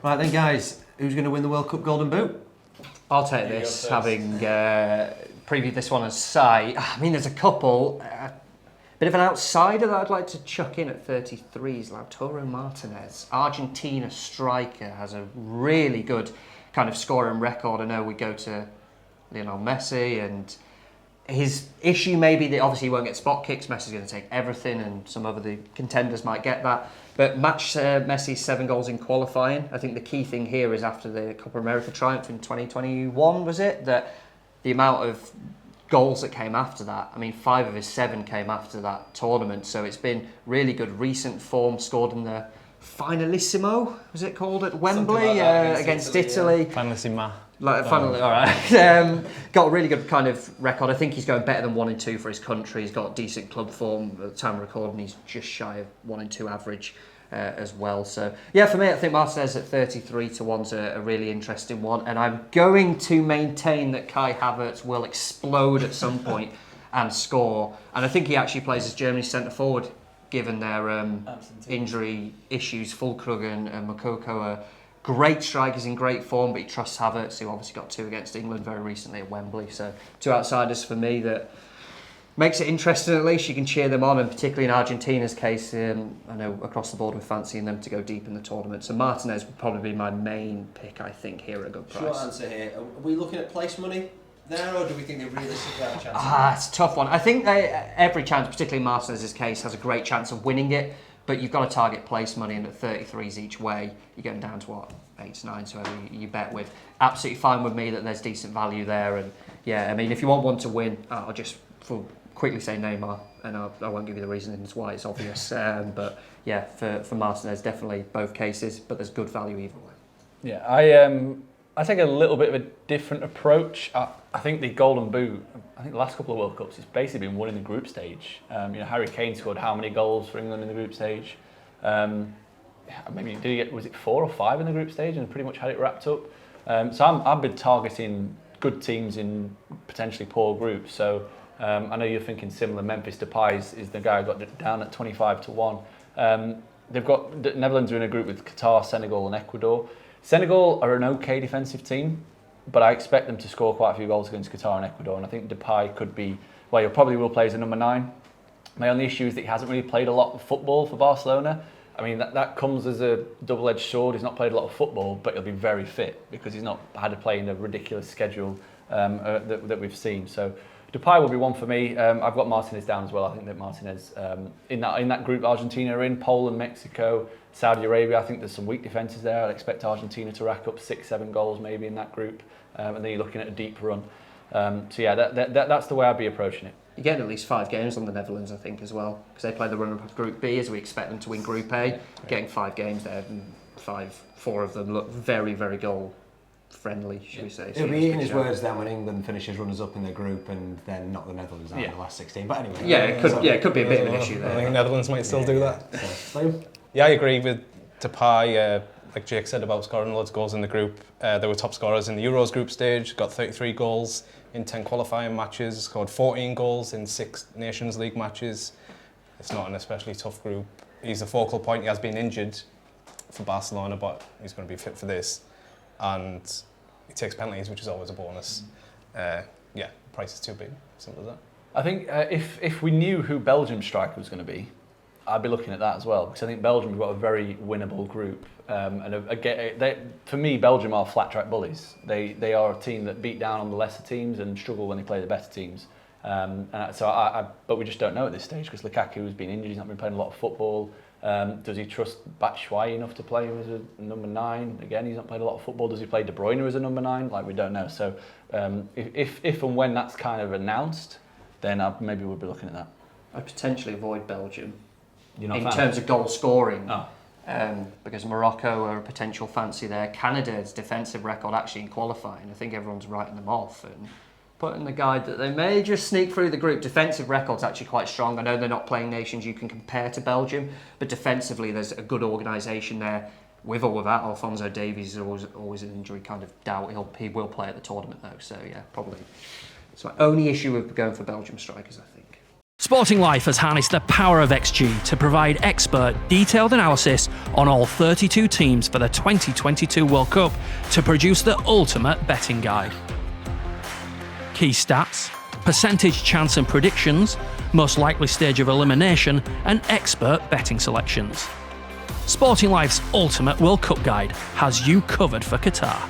Right then, guys, who's going to win the World Cup Golden Boot? I'll take this, having previewed this one as Sai. I mean, there's a couple. Bit of an outsider that I'd like to chuck in at 33 is Lautaro Martinez. Argentina striker, has a really good kind of scoring record. I know we go to Lionel Messi, and his issue may be that obviously he won't get spot kicks. Messi's going to take everything, and some of the contenders might get that. But match Messi's 7 goals in qualifying. I think the key thing here is after the Copa America triumph in 2021, was it? That the amount of goals that came after that. I mean, 5 of his 7 came after that tournament. So it's been really good recent form. Scored in the Finalissimo, was it called, at Wembley against Italy. Yeah. Finalissima. Finally, all right. Got a really good kind of record. I think he's going better than 1 and 2 for his country. He's got decent club form at the time of recording. He's just shy of 1 and 2 average as well. So yeah, for me, I think Martinez at 33 to 1's a really interesting one. And I'm going to maintain that Kai Havertz will explode at some point and score. And I think he actually plays as Germany's centre forward, given their injury issues. Fulkrug and Moukoko are great strikers in great form, but he trusts Havertz, who obviously got 2 against England very recently at Wembley. So 2 outsiders for me that makes it interesting. At least you can cheer them on, and particularly in Argentina's case, I know across the board we're fancying them to go deep in the tournament. So Martinez would probably be my main pick, I think, here at a good price. Short answer here. Are we looking at place money there, or do we think they realistically have a chance? It's a tough one. I think every chance, particularly in Martinez's case, has a great chance of winning it. But you've got to target place money, and at 33s each way, you're getting down to what, 8s, 9s, whoever you bet with. Absolutely fine with me that there's decent value there. And yeah, I mean, if you want one to win, I'll just quickly say Neymar, and I won't give you the reasons why, it's obvious. But yeah, for Martinez, definitely both cases, but there's good value either way. Yeah, I take a little bit of a different approach. I think the Golden Boot, I think the last couple of World Cups, it's basically been won in the group stage. Harry Kane scored how many goals for England in the group stage? Maybe did he get, was it 4 or 5 in the group stage, and pretty much had it wrapped up. So I've been targeting good teams in potentially poor groups. So I know you're thinking similar. Memphis Depay is the guy who got down at 25 to 1. They've got the Netherlands are in a group with Qatar, Senegal, and Ecuador. Senegal are an okay defensive team, but I expect them to score quite a few goals against Qatar and Ecuador, and I think Depay could be, well, he probably will play as a number 9. My only issue is that he hasn't really played a lot of football for Barcelona. I mean, that comes as a double-edged sword. He's not played a lot of football, but he'll be very fit because he's not had to play in a ridiculous schedule that we've seen. So Depay will be one for me. I've got Martinez down as well. I think that Martinez, in that group Argentina are in, Poland, Mexico, Saudi Arabia, I think there's some weak defences there. I'd expect Argentina to rack up 6-7 goals maybe in that group. And then you're looking at a deep run. So yeah, that's the way I'd be approaching it. You're getting at least 5 games on the Netherlands, I think, as well, because they play the runner-up of Group B, as we expect them to win Group A. Yeah. Getting 5 games there, and 4 of them look very, very goal-friendly, should we say. He'll be eating his words then when England finishes runners-up in their group and then knock the Netherlands out in the last 16. But anyway. Yeah, it could be a bit of an issue there. I think the Netherlands might still do that. So, yeah, I agree with Depay. Like Jake said about scoring loads of goals in the group. They were top scorers in the Euros group stage, got 33 goals in 10 qualifying matches, scored 14 goals in 6 Nations League matches. It's not an especially tough group. He's a focal point. He has been injured for Barcelona, but he's going to be fit for this. And he takes penalties, which is always a bonus. The price is too big. Simple as that. I think if we knew who Belgium's striker was going to be, I'd be looking at that as well, because I think Belgium have got a very winnable group. For me, Belgium are flat track bullies. They are a team that beat down on the lesser teams and struggle when they play the better teams. But we just don't know at this stage, because Lukaku has been injured. He's not been playing a lot of football. Does he trust Batshuayi enough to play him as a number 9? Again, he's not played a lot of football. Does he play De Bruyne as a number 9? Like, we don't know. So if and when that's kind of announced, then maybe we'll be looking at that. I'd potentially avoid Belgium in fan? terms of goal scoring. Oh. Because Morocco are a potential fancy there. Canada's defensive record actually in qualifying, I think everyone's writing them off and putting the guide that they may just sneak through the group. Defensive record's actually quite strong. I know they're not playing nations you can compare to Belgium, but defensively there's a good organisation there. With or without Alphonso Davies, is always an injury kind of doubt. He will play at the tournament though, so yeah, probably. It's my only issue with going for Belgium strikers, I think. Sporting Life has harnessed the power of XG to provide expert, detailed analysis on all 32 teams for the 2022 World Cup to produce the ultimate betting guide. Key stats, percentage chance and predictions, most likely stage of elimination, and expert betting selections. Sporting Life's ultimate World Cup guide has you covered for Qatar.